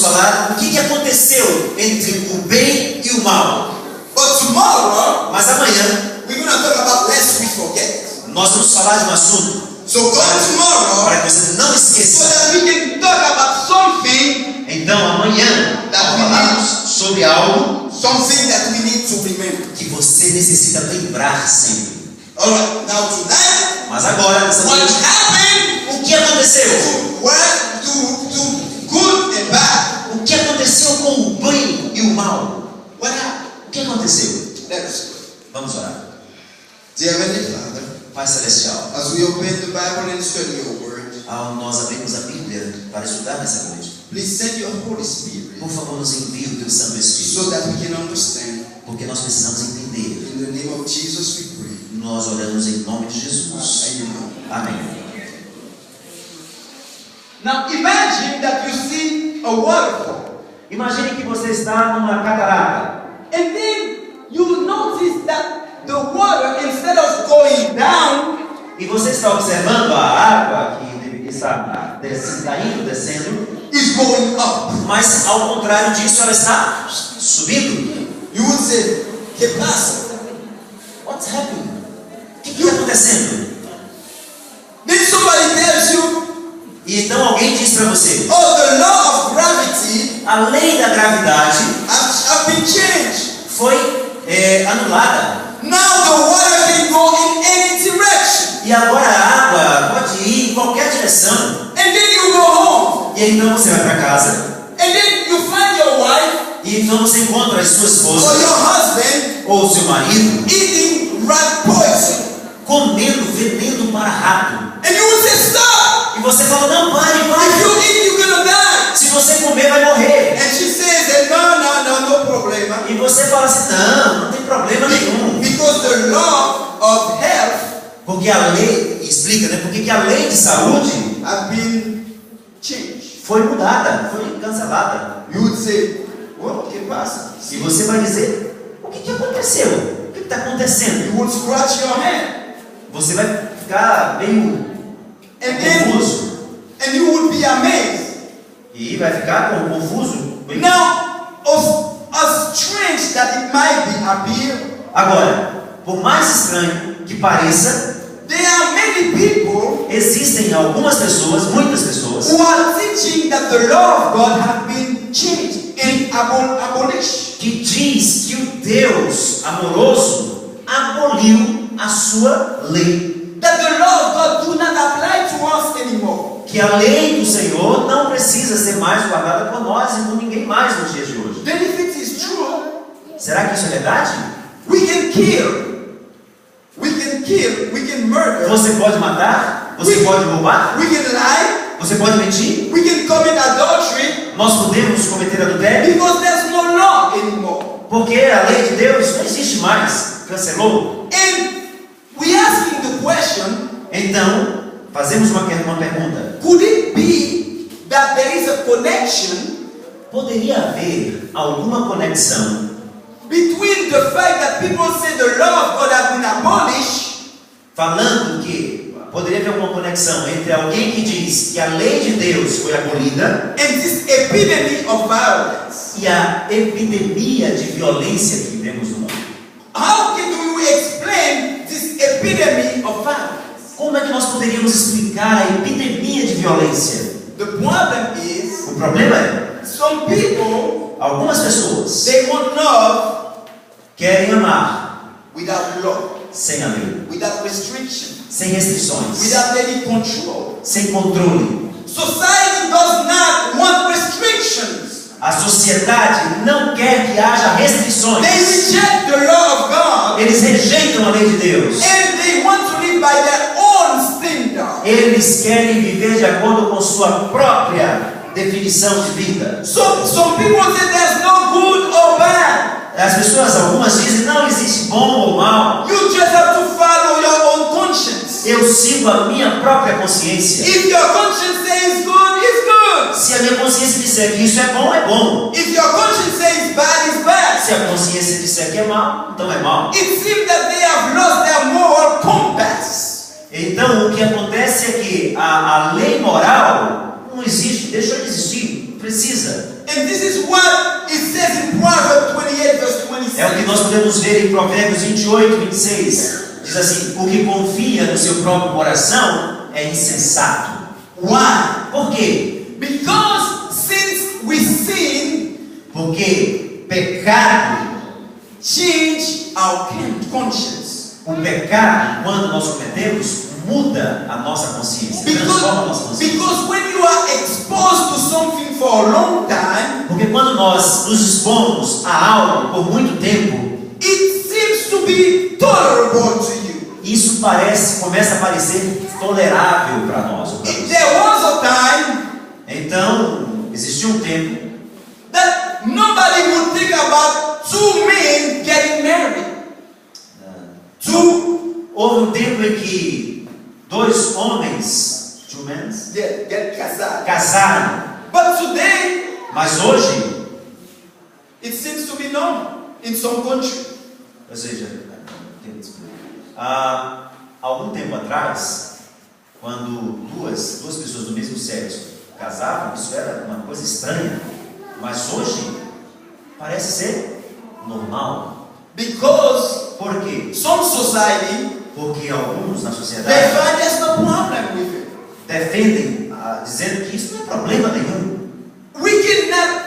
falar o que aconteceu entre o bem e o mal. But tomorrow, Mas amanhã we're going to talk about lest we forget. nós vamos falar de um assunto So come tomorrow, para que você não so esqueça. that we can talk about something Então amanhã nós falarmos sobre algo that we need to remember. que você necessita lembrar sempre. Alright, now tonight, Mas agora, nessa what noite, happened o que aconteceu? to good and bad? O que aconteceu com o bem e o mal? What happened? O que aconteceu? Let us go. Vamos orar. Dear Heavenly Father, Pai Celestial, as we open the Bible and study your word, ao nós abrirmos a Bíblia para estudar nessa noite, please send your Holy Spirit por favor, nos envie o Teu Santo Espírito, so that we can understand. porque nós precisamos entender. In the name of Jesus we pray. Nós oramos em nome de Jesus. Amen. Amém. Now imagine that you see a waterfall, Imagine que você está numa catarata and then you notice that the water, instead of going down, e você está observando a água que deveria estar caindo, descendo, is going up. mas ao contrário disso ela está subindo. You would say, ¿qué pasa? What's happening? O que está acontecendo? Then somebody tells you, E então alguém diz para você: oh, the law of gravity a lei da gravidade have been changed. foi anulada. Now the water can go in any direction. E agora a água pode ir em qualquer direção. And then you go home. E então você vai para casa. And then you find your wife E então você encontra a sua or esposa your husband ou seu marido eating rat poison. comendo veneno para rato. And you would say, stop. E você fala: não, pare, If pare. you eat, you're going to die. Se você comer, vai morrer. And she says, no problema. E você fala assim: não tem problema nenhum. Because the law of health Porque a lei, explica, né? Porque que a lei de saúde have been changed. foi mudada, foi cancelada. You would say, what? ¿Qué pasa? E você vai dizer: o que aconteceu? O que está acontecendo? You would scratch your head. Você vai ficar meio confuso. And you would be amazed. E vai ficar confuso. Now, as strange that it might appear, Agora, por mais estranho que pareça, there are many people existem algumas pessoas, muitas pessoas, who are teaching that the law of God has been changed and abolished. que diz que o Deus amoroso aboliu a sua lei. That the law of God do not apply to us anymore. Que a lei do Senhor não precisa ser mais guardada por nós e por ninguém mais nos dias de hoje. Then if it is true, Será que isso é verdade? we can kill, we can murder, Você pode matar? Você pode roubar? we can lie, Você pode mentir? we can commit adultery, Nós podemos cometer adultério? because there's no law anymore. Porque a lei de Deus não existe mais. Cancelou. And we asking the question, Então, fazemos uma pergunta. could it be that there is a connection Poderia haver alguma conexão between the fact that people say the law of God has been abolished falando que poderia haver alguma conexão entre alguém que diz que a lei de Deus foi abolida and this epidemic of violence? e a epidemia de violência que vivemos no mundo? How can we explain this epidemic of violence? Como é que nós poderíamos explicar a epidemia de violência? The problem is, O problema é, some people, algumas pessoas they want love querem amar without law, sem a lei, without restriction, sem restrições, without any control. sem controle. Society does not want restrictions. A sociedade não quer que haja restrições. They reject the law of God Eles rejeitam a lei de Deus. and they want to live by their own standard. Eles querem viver de acordo com sua própria definição de vida. So some people say there's no good or bad. As pessoas, algumas dizem, não existe bom ou mal. You just have to follow your own conscience. Eu sigo a minha própria consciência. If your conscience says good, it's good. Se a minha consciência disser que isso é bom, é bom. If your conscience says bad, it's bad. Se a consciência disser que é mal, então é mal. It seems that they have lost their moral compass. Então o que acontece é que a lei moral não existe, deixou de existir. precisa. And this is what it says in Proverbs 28 verse 26. É o que nós podemos ver em Provérbios 28, 26. Diz assim: o que confia no seu próprio coração é insensato. Why? Por quê? Because since we sin, Porque pecado, change our conscience. o pecado, quando nós cometemos, muda a nossa consciência, transforma a nossa consciência. Because when you are exposed to something for a long time, Porque quando nós nos expomos a algo por muito tempo, it seems to be tolerable to you. isso começa a parecer tolerável para nós. There was a time Então, existiu um tempo that nobody would think about two men getting married. houve um tempo em que dois homens, Get casado. casaram, But today, mas hoje, it seems to be normal in some country. ou seja, há algum tempo atrás, quando duas pessoas do mesmo sexo casavam, isso era uma coisa estranha, mas hoje parece ser normal. Because Por quê? some society, Porque alguns na they sociedade find there's no problem with it. defendem, dizendo que isso não é problema nenhum. We cannot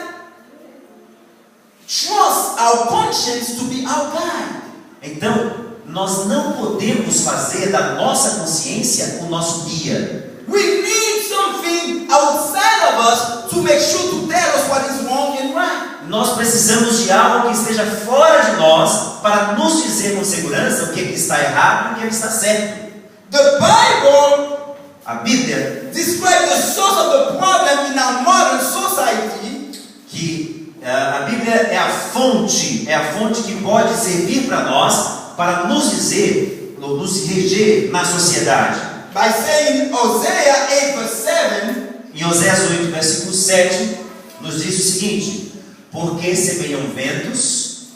trust our conscience to be our guide. Então, nós não podemos fazer da nossa consciência o nosso guia. We need something outside of us to make sure to tell us what is wrong and right. Nós precisamos de algo que esteja fora de nós para nos dizer com segurança o que está errado e o que está certo. The Bible A Bíblia, describes the source of the problem in our modern society que a Bíblia é a fonte que pode servir para nós para nos dizer, ou nos reger na sociedade. by saying in Hosea 8 verse 7, Em Oséias 8, versículo 7, nos diz o seguinte: porque semeiam ventos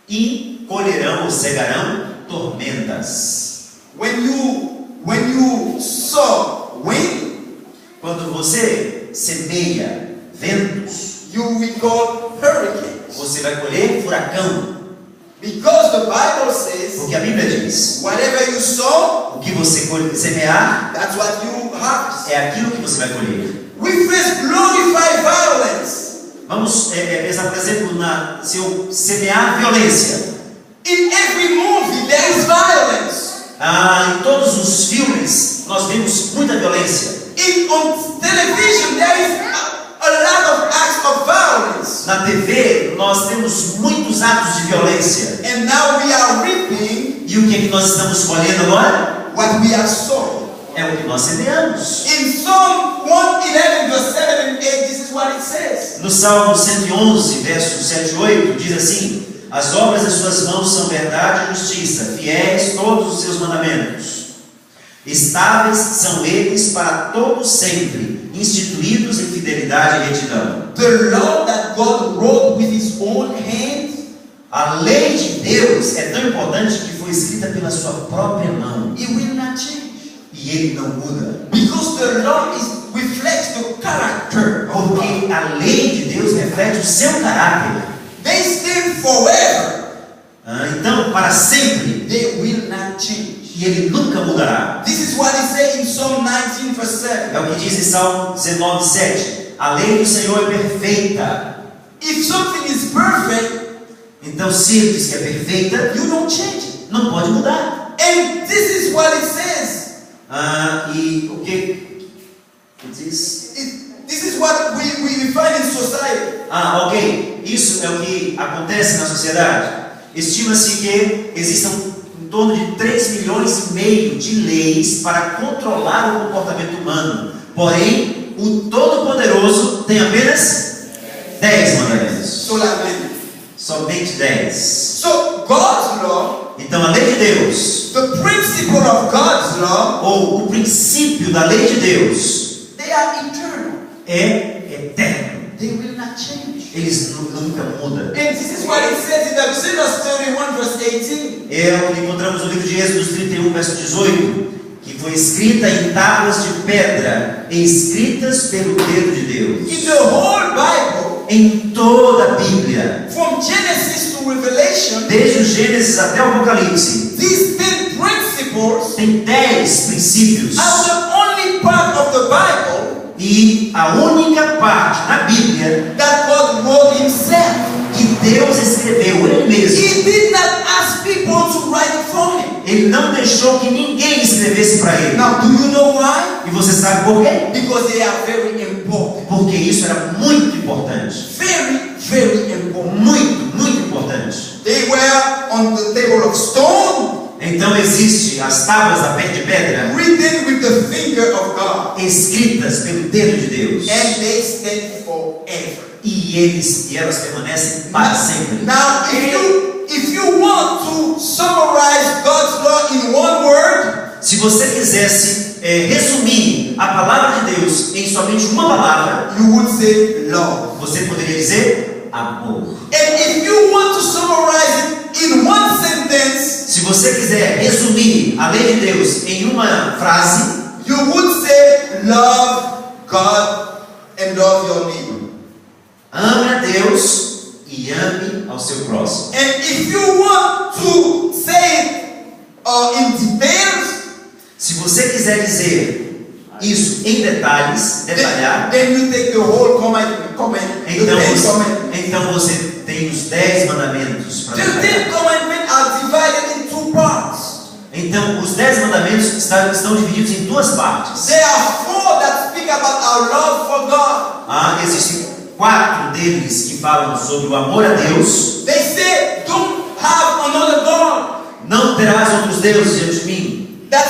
e colherão ou cegarão tormentas. when you sow wind, Quando você semeia ventos, you will call hurricanes. você vai colher furacão. Because the Bible says, Porque a Bíblia diz: whatever you sow, o que você semear that's what you harvest. é aquilo que você vai colher. We face glorify violence. Vamos pensar, por exemplo, se eu semear violência. In every movie there is violence. Em todos os filmes nós vemos muita violência. On television there is a lot of acts of violence. Na TV nós temos muitos atos de violência. And now we are reaping E o que é que nós estamos colhendo agora? what we have sown. É o que nós semeamos. In Psalm 111 verse 7 and 8, this is what it says. No Salmo 111, versos 7 e 8, diz assim: as obras das suas mãos são verdade e justiça, fiéis todos os seus mandamentos. Estáveis são eles para todo sempre, instituídos em fidelidade e retidão. The law that God wrote with his own hand, A lei de Deus é tão importante que foi escrita pela sua própria mão. it will not change. E ele não muda. Because the law reflects the character of God. Porque a lei de Deus reflete o seu caráter. They stand forever. Então, para sempre. They will not change. E ele nunca mudará. This is what it says in Psalm 19 verse 7. É o que diz em Salmo 19, 7. A lei do Senhor é perfeita. If something is perfect, Então, se ele diz que é perfeita, you don't change it. não pode mudar. And this is what it says. E o que diz? This is what we find in society. Ok. Isso é o que acontece na sociedade. Estima-se que existam em torno de 3,5 milhões de leis para controlar o comportamento humano. Porém, o Todo-Poderoso tem apenas 10 mandamentos. Solamente. Somente 10. So God's law, Então a lei de Deus, the principle of God's law, ou o princípio da lei de Deus, they are eternal. é eterno. They will not change. Eles nunca mudam. And this is what it says in Exodus 31 verse 18. É o que encontramos no livro de Êxodo 31, verso 18. que foi escrita em tábuas de pedra, escritas pelo dedo de Deus. In the whole Bible, Em toda a Bíblia, from Genesis to Revelation, desde o Gênesis até o Apocalipse, these 10 principles tem 10 princípios. are the only part of the Bible E a única parte na Bíblia that God wrote himself. que Deus escreveu Ele mesmo. He did not ask people to write it for him. Ele não deixou que ninguém escrevesse para Ele. Now, do you know why? E você sabe por quê? Because they are very important. Porque isso era muito importante. Very, very important. Muito, muito importante. They were on the table of stone, Então existe as tábuas da de pedra written with the finger of God, escritas pelo dedo de Deus. and they stand forever. E elas permanecem para sempre. Now, if you want to summarize God's law in one word, Se você quisesse resumir a palavra de Deus em somente uma palavra, you would say love. você poderia dizer amor. And if you want to summarize it in one sentence, Se você quiser resumir a lei de Deus em uma frase, you would say love God and love your neighbor. ame a Deus e ame ao seu próximo. And if you want to say it in details, Se você quiser dizer isso em detalhes, detalhar, then you take the whole commandment, the 10 commandments. então você tem os 10 mandamentos para The detalhar. 10 commandments are divided in 2 parts. Então os 10 mandamentos estão divididos em duas partes. There are 4 that speak about our love for God. Existem 4 deles que falam sobre o amor a Deus. They say, don't have another God. Não terás outros deuses diante de mim. That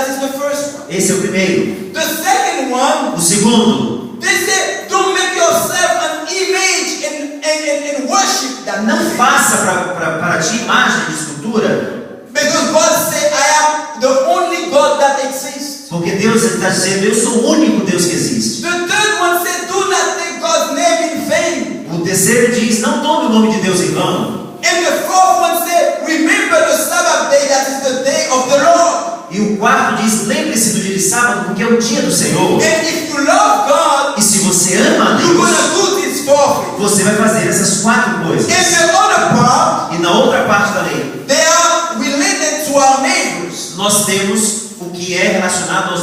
is the first one. Esse é o primeiro. The second one, O segundo, they say, don't make yourself an image and worship that. não faça para ti imagem de escultura, Because God said, I am the only God that exists. porque Deus está dizendo, eu sou o único Deus que existe. The third one said, do not take God's name in vain. O terceiro diz, não tome o nome de Deus em vão. And the fourth one said, remember the Sabbath day, that is the day of the Lord. E o quarto diz, lembre-se do dia de sábado, porque é o dia do Senhor. And if you love God, E se você ama a you're going Deus, to do this fourth. você vai fazer essas 4 coisas. And the other part, E na outra parte da lei, they are related to our neighbors. nós temos o que é relacionado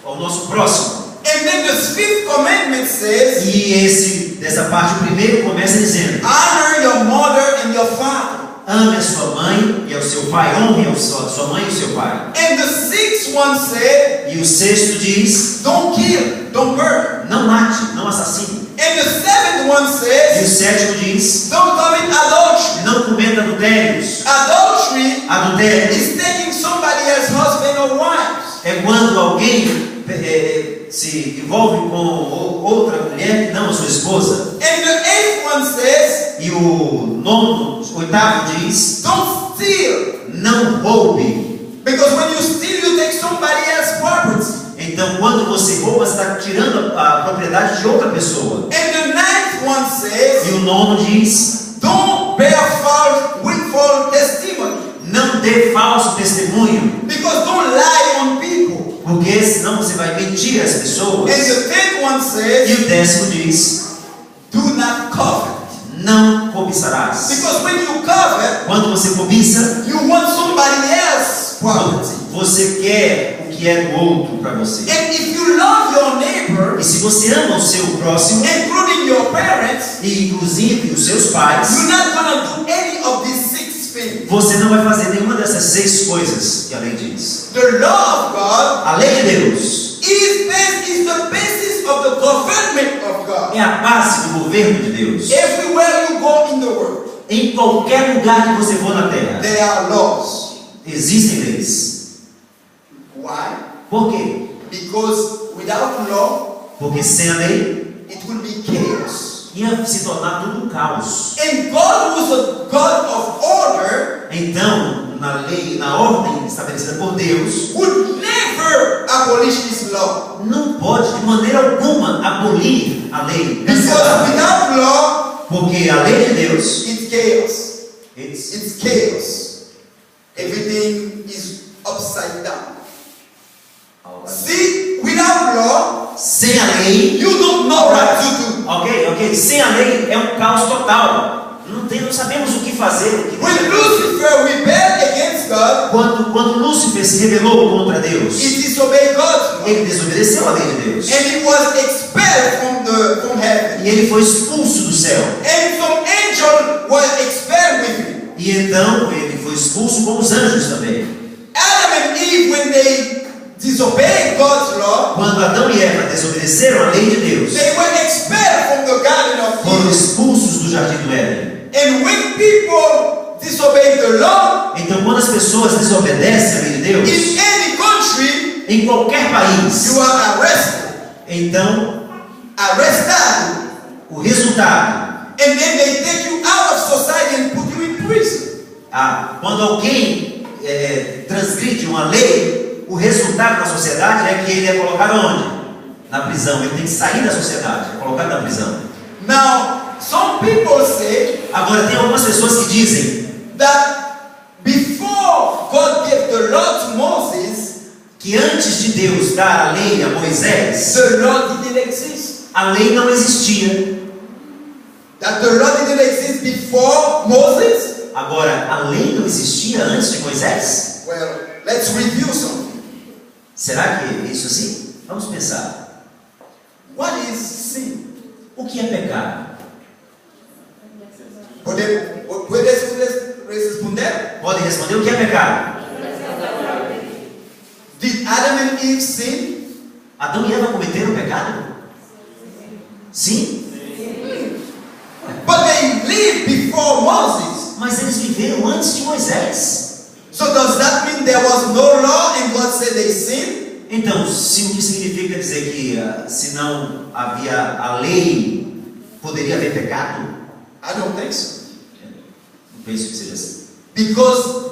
ao nosso próximo. And then the fifth commandment says, E dessa parte, o primeiro começa dizendo, honor your mother and your father. ame a sua mãe e ao seu pai, honre a sua mãe e o seu pai. And the sixth one said, E o sexto diz, don't kill, don't murder. não mate, não assassine. And the seventh one E o says, sétimo diz, don't commit adultery. não cometa adultérios. Adultery Adultério is taking somebody else's husband or wives. é quando alguém se envolve com outra mulher que não a sua esposa. And the eighth one says, E o oitavo diz, don't steal. não roube. Because when you steal, you take somebody else's property. Então, quando você rouba, você está tirando a propriedade de outra pessoa. And the ninth one says, E o nono diz, don't bear false testimony. não dê falso testemunho, Because don't lie on people. porque senão você vai mentir às pessoas. And the tenth one E says, o décimo diz, do not covet. não cobiçarás. Because when you covet, Quando você cobiça, you want somebody else's property. você quer o que é do outro para você. And if you love your neighbor, E se você ama o seu próximo, including your parents, e inclusive os seus pais, you're not going to do any of these 6 things. você não vai fazer nenhuma dessas 6 coisas que a lei diz. The law of God A lei de Deus is the basis of the government of God. é a base do governo de Deus. Everywhere you go in the world, Em qualquer lugar que você for na terra, there are laws. existem leis. Why? Por quê? Because without law, Porque sem a lei, it will be chaos. ia se tornar tudo um caos. And God was a God of order, Então, na lei, na ordem estabelecida por Deus, would never abolish this law. não pode de maneira alguma abolir a lei. Because cancelar. without law, Porque a lei de Deus, it's chaos. it's It's chaos. Everything is upside down. Sem a lei, you don't know what to do. ok, sem a lei é um caos total. Não sabemos o que fazer. When Lucifer rebelled against God, Quando Lúcifer se rebelou contra Deus, he disobeyed God's law. ele desobedeceu a lei de Deus. And he was expelled from heaven. E ele foi expulso do céu. And some angel was expelled with him. E então ele foi expulso com os anjos também. Adam and Eve, when they disobeyed God's law, Quando Adão e Eva desobedeceram a lei de Deus, they were expelled from the Garden of foram Eden. expulsos do jardim do Éden. And when people disobey the law, Então, quando as pessoas desobedecem a lei de Deus, in any country, em qualquer país, you are arrested. então Arrested. o resultado, And then they take you out of society and put you in prison. quando alguém transgride uma lei, o resultado na sociedade é que ele é colocado onde? Na prisão. Ele tem que sair da sociedade, é colocado na prisão. Now, some people say Agora, tem algumas pessoas que dizem that before God gave the law to Moses, que antes de Deus dar a lei a Moisés, the law didn't exist. a lei não existia. That the law didn't exist before Moses? Agora, a lei não existia antes de Moisés? Well, let's review something. Será que é isso assim? Vamos pensar. What is sin? O que é pecado? ¿Puedes responder? Podem responder o que é pecado? Did Adam and Eve sin? Adão e Eva cometeram pecado? Sim? But they lived before Moses. Mas eles viveram antes de Moisés. So does that mean there was no law and God said they sinned? Então, se o que significa dizer que se não havia a lei, poderia haver pecado? I don't think so. Não penso que seja assim. Because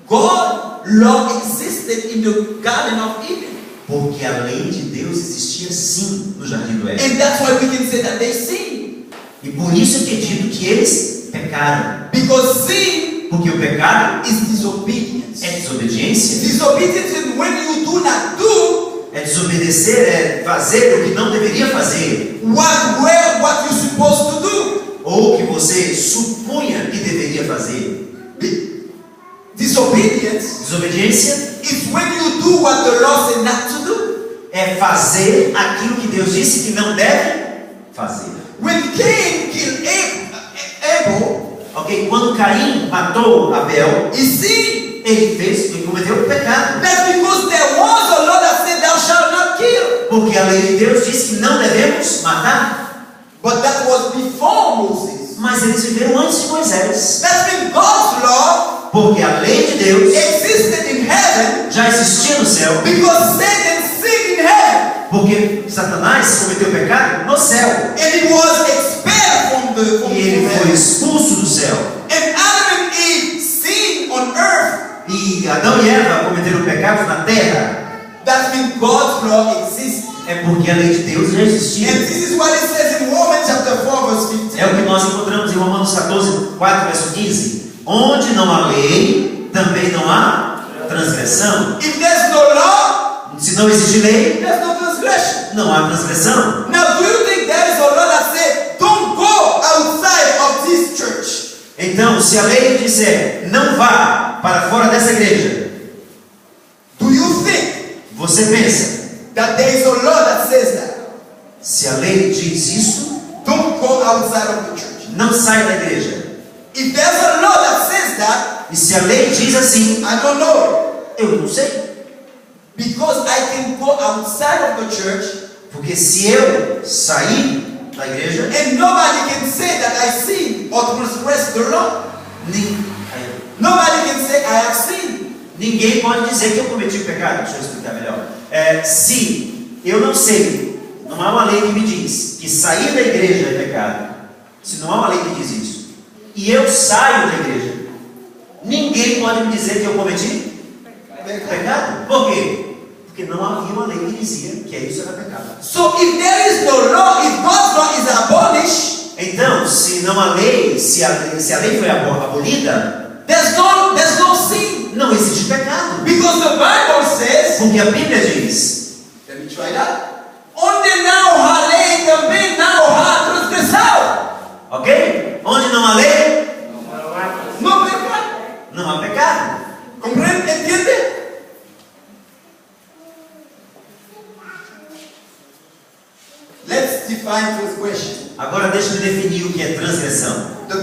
God's law existed in the Garden of Eden. Porque a lei de Deus existia sim no jardim do Éden. And that's why we can say that they sinned. E por isso que é dito que eles pecaram. Because sin Porque o pecado is disobedience. é desobediência. Disobedience is when you do not do É desobedecer, é fazer o que não deveria fazer. what you're supposed to do. Ou o que você supunha que deveria fazer. Disobedience Desobediência is when you do what the law said not to do. é fazer aquilo que Deus disse que não deve fazer. When Cain killed Abel, Ok? Quando Caim matou Abel, he sinned. ele cometeu um pecado. That's because there was a law that said thou shalt not kill. Porque a lei de Deus diz que não devemos matar. But that was before Moses. Mas eles viveram antes de Moisés. That's when God's law Porque a lei de Deus existed in heaven já existia no céu. because Satan sinned in heaven. Porque Satanás cometeu pecado no céu. And he was expelled from E ele foi heaven. expulso do céu. And Adam and Eve sinned on earth. E Adão e Eva cometeram pecados na terra. That's when God's law exists. É porque a lei de Deus já existia. And this is what it says in Romans chapter 4 verse 15. É o que nós encontramos em Romanos 14, 4, verso 15. Onde não há lei, também não há transgressão. If there's no law, Se não existe lei, there's no transgression. não há transgressão. Now, do you think there is a law that says don't go outside of this church? Então, se a lei disser não vá para fora dessa igreja, Do you think você pensa, that there is a law that says that? se a lei diz isso, Don't go outside of the church. não sai da igreja. If there's a law that says that, E se a lei diz assim, I don't know. eu não sei. Because I can go outside of the church Porque se eu sair da igreja, and nobody can say that I sin or transgress the law. nin- Nobody can say I have sinned. ninguém pode dizer que eu cometi o pecado. Deixa eu explicar melhor. Se eu não sei, não há uma lei que me diz que sair da igreja é pecado. Se não há uma lei que diz isso, e eu saio da igreja, ninguém pode me dizer que eu cometi pecado. Por quê? Porque não havia uma lei que dizia que isso era pecado. So if there is no law, if God's law is abolished, Então, se não há lei, se a lei foi abolida, there's no sin. não existe pecado. Because the Bible says, Porque a Bíblia diz, let me try that. Only now define transgression. Agora deixa-me definir o que é transgressão. The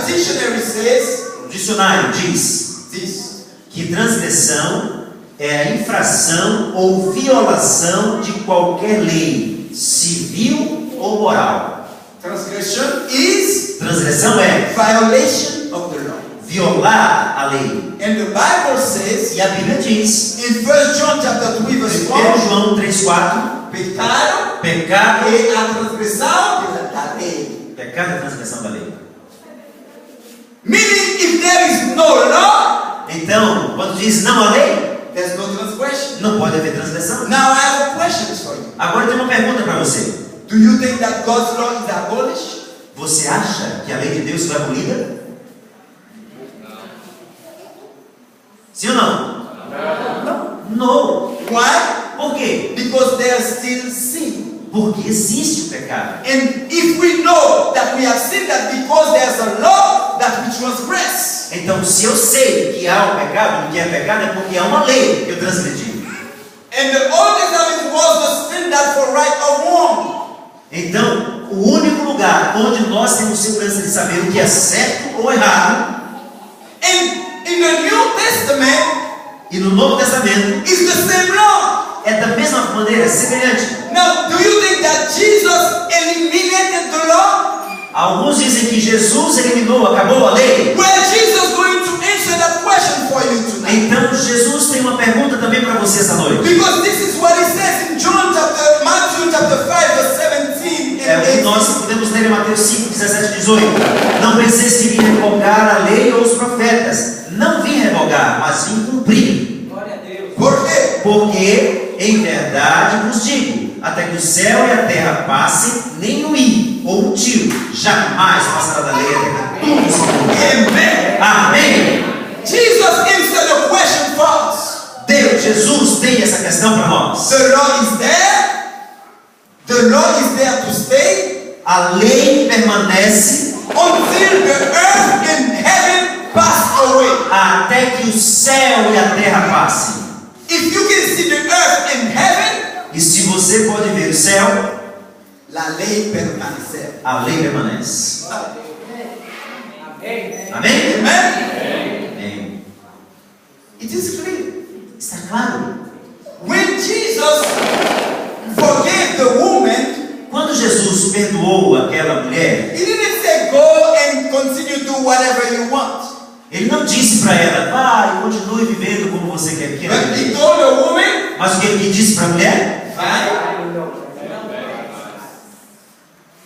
dictionary says O dicionário diz this. que transgressão é a infração ou violação de qualquer lei, civil ou moral. Transgression is Transgressão é violation of the law. violar a lei. And the Bible says E a Bíblia diz, in 1 John chapter 3 verse 1 4, João 3,4, pecado pecado é a transgressão da lei. Pecado é transgressão da lei. Meaning, if there is no law, Então, quando diz não há lei, there's no transgression. não pode haver transgressão. Now I have questions for you. Agora tem uma pergunta para você. Do you think that God's law is abolished? Você acha que a lei de Deus foi abolida? Sim ou não? Não. Why? Por quê? Because there's still sin. Porque existe o pecado. And if we know that we have sinned, that because there's a law that we transgress. Então, se eu sei que há o pecado, o que é pecado é porque há uma lei que eu transgredi. And the Old Testament was the standard for right or wrong. Então, o único lugar onde nós temos segurança de saber o que é certo ou errado, And in the New Testament, e no Novo Testamento, it's the same law. é da mesma maneira, semelhante. Now, do you think that Jesus eliminated the law? Alguns dizem que Jesus eliminou, acabou a lei. Well, Jesus going to answer that question for you tonight. Então, Jesus tem uma pergunta também para você essa noite. Because this is what he says in Matthew chapter 5, verse 17 É and o que 18. nós podemos ler em Mateus 5, 17 e 18. Não pensei se vim revogar a lei ou os profetas. Não vim revogar, mas vim cumprir. Glória a Deus. Por quê? Porque, em verdade vos digo, até que o céu e a terra passem, nem um i ou um tio jamais passará da lei até que tudo se cumpra. Amen. Amém. Jesus answered the question for us. Deus, Jesus tem essa questão para nós. The law is there. The law is there to stay A lei permanece until the earth and heaven pass away. até que o céu e a terra passem. If you can see the earth and heaven, E se você pode ver o céu, la ley permanecerá. a lei permanece. Amém. Amém? Amen. Amém. It is clear. Está claro. When Jesus forgave the woman, Quando Jesus perdoou aquela mulher, he didn't say go and continue to do whatever you want. ele não disse para ela, vai, continue vivendo como você quer. But he told the woman, Mas o que ele disse para a mulher? fine.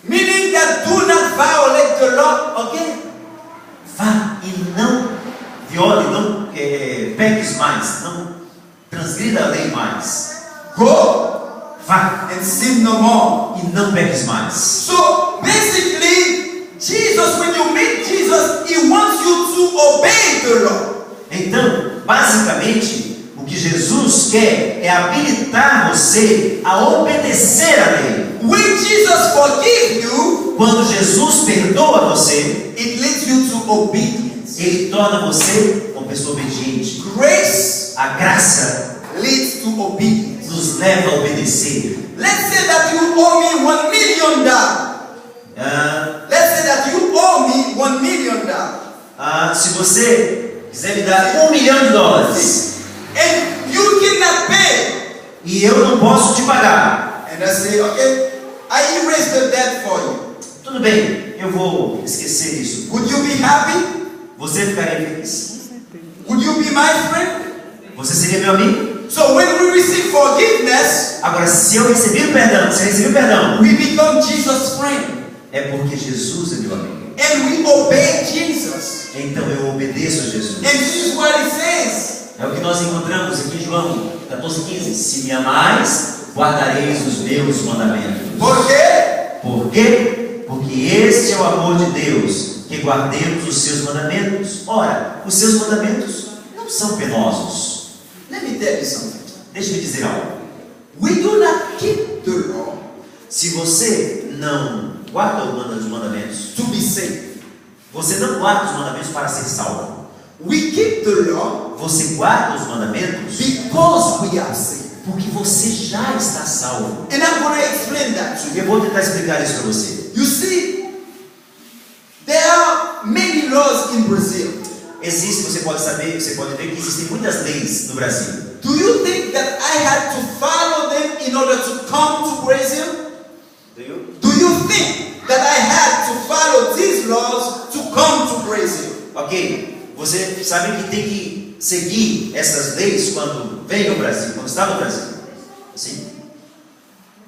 Meaning that do not violate the law again. Vá e não viole, não peques mais, não transgrida a lei mais. Go Vá and sin no more. e não peques mais. So basically, Jesus, when you meet Jesus, he wants you to obey the law. Então, basicamente, o que Jesus quer é habilitar você a obedecer a lei. When Jesus forgives you, Quando Jesus perdoa você, it leads you to obedience. ele torna você uma pessoa obediente. Grace A graça leads to obedience. nos leva a obedecer. Let's say that you owe me $1 million. Let's say that you owe me $1 million. Se você quiser me dar $1 milhão And you cannot pay. e eu não posso te pagar, And I say, okay, I erase the debt for you. tudo bem, eu vou esquecer isso. Would you be happy? Você ficaria feliz? Would you be my friend? Você seria meu amigo? So when we receive forgiveness, Agora, se eu receber o perdão, se eu receber o perdão, we become Jesus' friend. é porque Jesus é meu amigo. And we obey Jesus. Então eu obedeço a Jesus. And this is what he says. É o que nós encontramos aqui em João 14,15. Se me amais, guardareis os meus mandamentos. Por quê? Por quê? Porque este é o amor de Deus, que guardemos os seus mandamentos. Ora, os seus mandamentos não são penosos. Let me tell you something. Deixa-me dizer algo. We do not keep the law Se você não guarda os mandamentos, to be saved. você não guarda os mandamentos para ser salvo. We keep the law Você guarda os mandamentos because we are saved. Porque você já está salvo. And I'm going to explain that to you. Eu vou tentar explicar isso para você. You see, there are many laws in Brazil. Você pode ver que existem muitas leis no Brasil. Do you think that I had to follow them in order to come to Brazil? Do you think that I had to follow these laws to come to Brazil? Ok, você sabe que tem que seguir essas leis quando vem ao Brasil, quando está no Brasil. Sim?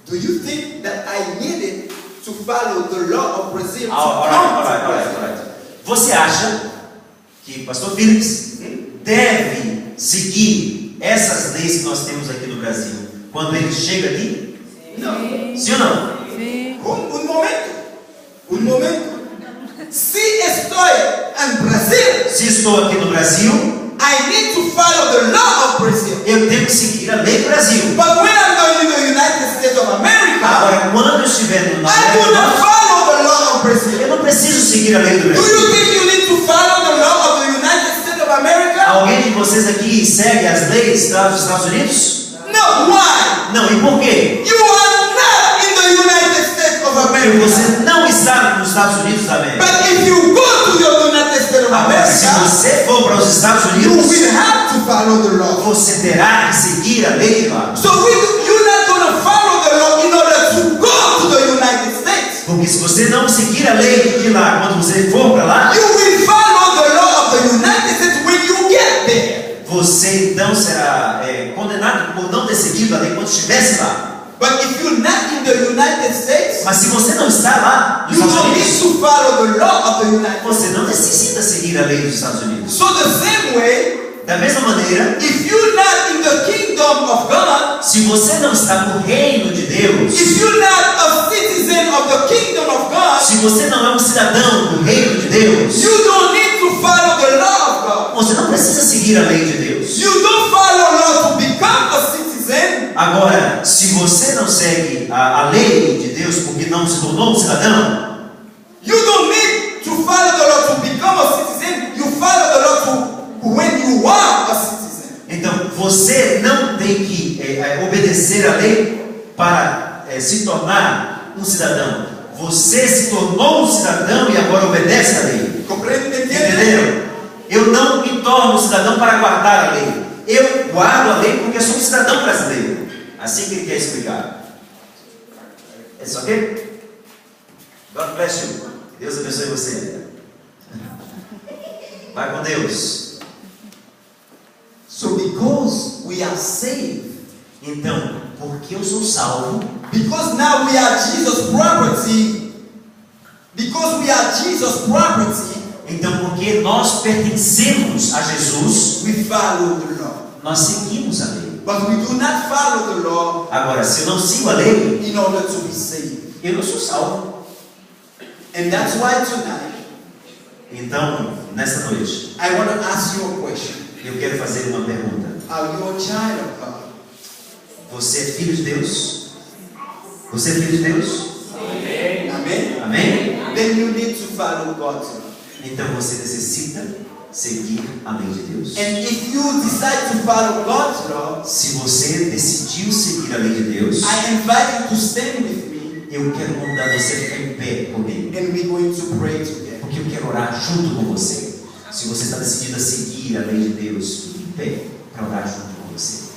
Do you think that I needed to follow the law of Brazil to Alright. Você acha que Pastor Phillips deve seguir essas leis que nós temos aqui no Brasil quando ele chega aqui? Não. Sim ou não? Sim. Un momento. Se estou em Brasil, Se estou aqui no Brasil, I need to follow the law of Brazil. eu tenho que seguir a lei do Brasil. But when I'm going to the United States of America, Agora, quando eu estiver no I do not follow the law of Brazil. eu não preciso seguir a lei do Do you Brasil. think you need to follow the law of the United States of America? Alguém de vocês aqui segue as leis dos Estados Unidos? No. Why? Não, e por quê? You are not in the United States of Porque America. você não está nos Estados Unidos da América. But if you go to the United States of Agora, se America, você for para os Estados you Unidos, will have to follow the law. você terá que seguir a lei de lá. So you're not going to follow the law in order to go to the United States. Porque se você não seguir a lei de lá quando você for para lá, You will follow the law of the United States when you get there. você então será condenado por não ter seguido a lei quando estivesse lá. But if you're not in the United States, Mas se você não está lá nos you Estados don't need Unidos, to follow the law of the United States. você não necessita seguir a lei dos Estados Unidos. So the same way, Da mesma maneira, if you're not in the kingdom of God, se você não está no reino de Deus, if you're not a citizen of the kingdom of God, se você não é um cidadão do reino de Deus, you don't need to follow the law of God. você não precisa seguir a lei de Deus. You don't follow law to become a citizen. Agora, se você não segue a lei de Deus porque não se tornou um cidadão, You don't need to follow the law to become a citizen. You follow the law to when you are a citizen. então você não tem que obedecer a lei para se tornar um cidadão. Você se tornou um cidadão e agora obedece a lei. Compreende? Entenderam? Eu não me torno um cidadão para guardar a lei. Eu guardo a lei porque sou um cidadão brasileiro. Assim que ele quer explicar. É isso ok? God bless you. Deus abençoe você. Vai com Deus. So because we are saved, Então, porque eu sou salvo, because now we are Jesus' property, então porque nós pertencemos a Jesus, we follow the law. nós seguimos a lei. But we do not follow the law Agora, se eu não sigo a lei, in order to be saved. eu não sou salvo. And that's why tonight Então, nessa noite, I want to ask you a question. eu quero fazer uma pergunta. Are you a child of God? Você é filho de Deus? Você é filho de Deus? Amen? Amém? Then you need to follow God's law. Então você necessita seguir a lei de Deus. And if you decide to follow God's law, Se você decidiu seguir a lei de Deus, I invite you to stand with me eu quero convidar você a ficar em pé comigo. and we're going to pray together. Porque eu quero orar junto com você. Se você está decidido a seguir a lei de Deus, fique em pé para orar junto com você.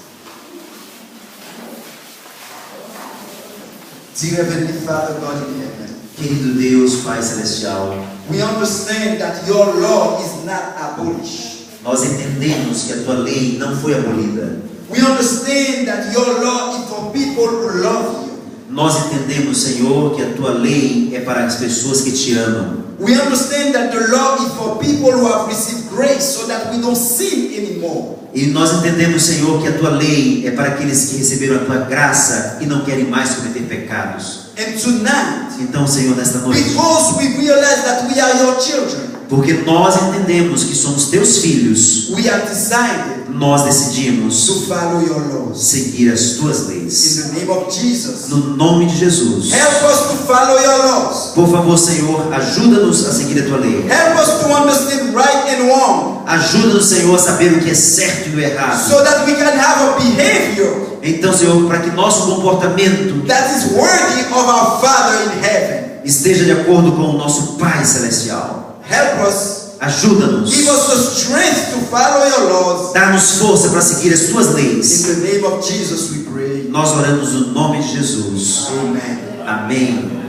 Dear Heavenly Father, God in heaven, Querido Deus, Pai Celestial, we understand that your law is not abolished. nós entendemos que a tua lei não foi abolida. We understand that your law is for people who love you. Nós entendemos, Senhor, que a tua lei é para as pessoas que te amam. We understand that the law is for people who have received grace so that we don't sin anymore. E nós entendemos, Senhor, que a tua lei é para aqueles que receberam a tua graça e não querem mais cometer pecados. And tonight, Então, Senhor, nesta noite, because we realize that we are your children, porque nós entendemos que somos teus filhos, we have decided nós decidimos to follow your laws. seguir as tuas leis. In the name of Jesus, No nome de Jesus. help us to follow your laws. Por favor, Senhor, ajuda-nos a seguir a tua lei. Help us to understand right and wrong. wrong. Ajuda-nos, Senhor, a saber o que é certo e o errado. So that we can have a behavior Então, Senhor, para que nosso comportamento that is worthy of our Father in heaven. esteja de acordo com o nosso Pai Celestial. Help us. Ajuda-nos. Give us the strength to follow your laws. Dá-nos força para seguir as tuas leis. In the name of Jesus we pray. Nós oramos no nome de Jesus. Amen. Amém.